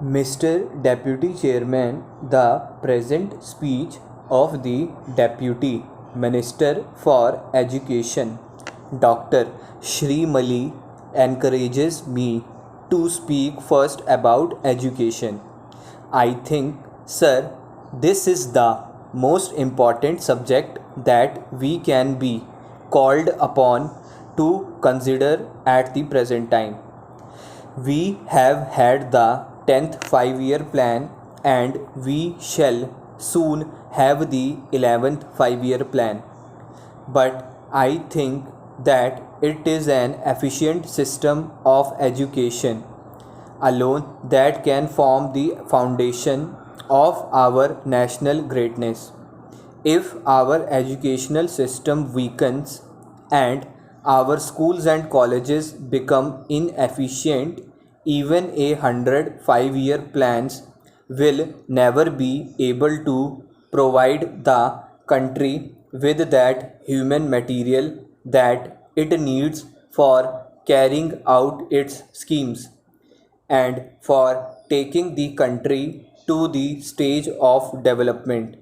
Mr. Deputy Chairman, the present speech of the Deputy Minister for Education, Dr. Shri Mali, encourages me to speak first about education. I think, sir, this is the most important subject that we can be called upon to consider at the present time. We have had the 10th 5-year plan and we shall soon have the 11th 5-year plan. But I think that it is an efficient system of education alone that can form the foundation of our national greatness. If our educational system weakens and our schools and colleges become inefficient, even 105-year plans will never be able to provide the country with that human material that it needs for carrying out its schemes and for taking the country to the stage of development,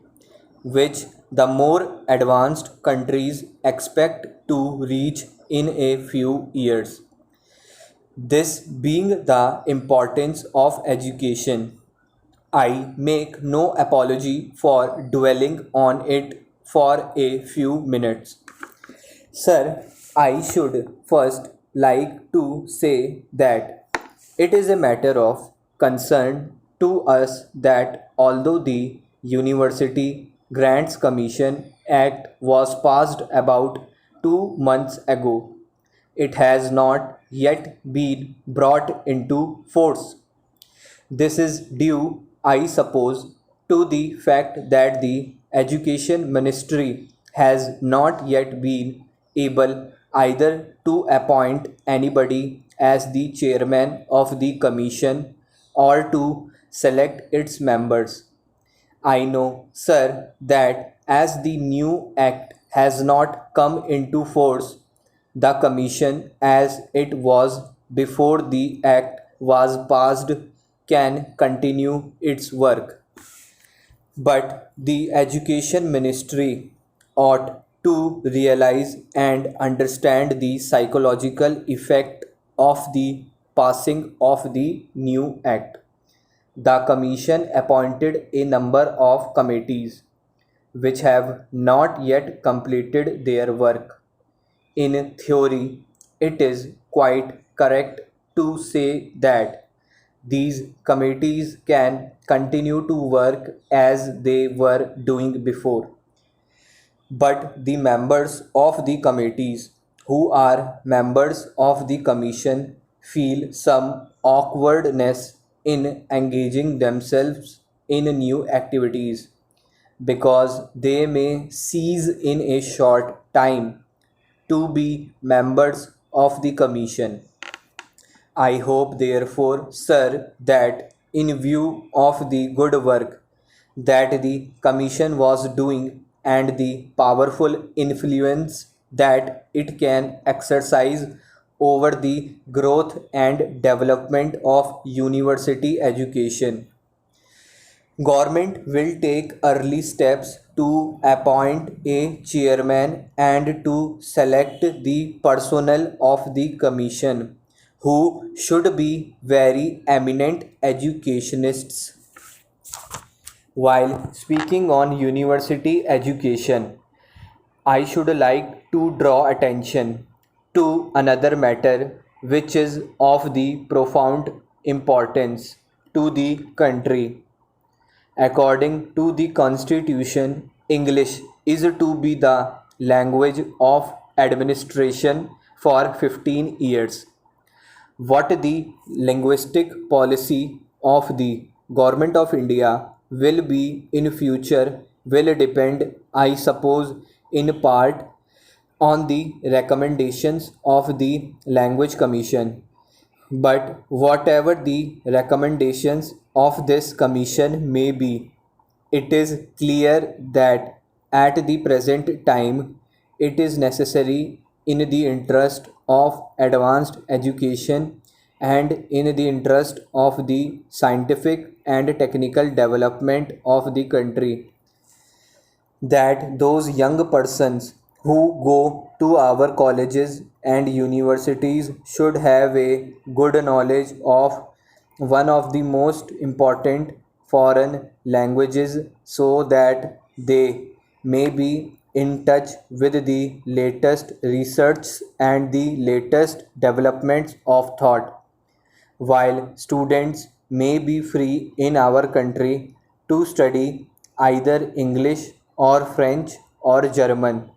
which the more advanced countries expect to reach in a few years. This being the importance of education, I make no apology for dwelling on it for a few minutes. Sir, I should first like to say that it is a matter of concern to us that although the University Grants Commission Act was passed about 2 months ago, it has not yet been brought into force. This is due, I suppose, to the fact that the Education Ministry has not yet been able either to appoint anybody as the chairman of the commission or to select its members. I know, sir, that as the new act has not come into force, the commission, as it was before the act was passed, can continue its work. But the Education Ministry ought to realize and understand the psychological effect of the passing of the new act. The Commission appointed a number of committees which have not yet completed their work. In theory, it is quite correct to say that these committees can continue to work as they were doing before. But the members of the committees who are members of the commission feel some awkwardness in engaging themselves in new activities because they may cease in a short time to be members of the commission. I hope, therefore, sir, that in view of the good work that the Commission was doing and the powerful influence that it can exercise over the growth and development of university education, Government will take early steps to appoint a chairman and to select the personnel of the commission, who should be very eminent educationists. While speaking on university education, I should like to draw attention to another matter which is of the profound importance to the country. According to the Constitution, English is to be the language of administration for 15 years. What the linguistic policy of the Government of India will be in future will depend, I suppose, in part on the recommendations of the Language Commission. But whatever the recommendations of this commission may be, it is clear that at the present time it is necessary in the interest of advanced education and in the interest of the scientific and technical development of the country, that those young persons who go to our colleges and universities should have a good knowledge of one of the most important foreign languages, so that they may be in touch with the latest research and the latest developments of thought. While students may be free in our country to study either English or French or German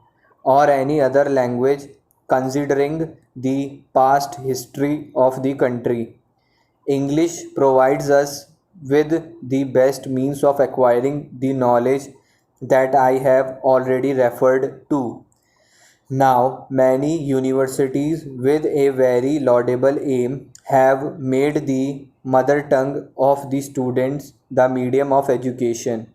or any other language, considering the past history of the country, English provides us with the best means of acquiring the knowledge that I have already referred to. Now, many universities with a very laudable aim have made the mother tongue of the students the medium of education.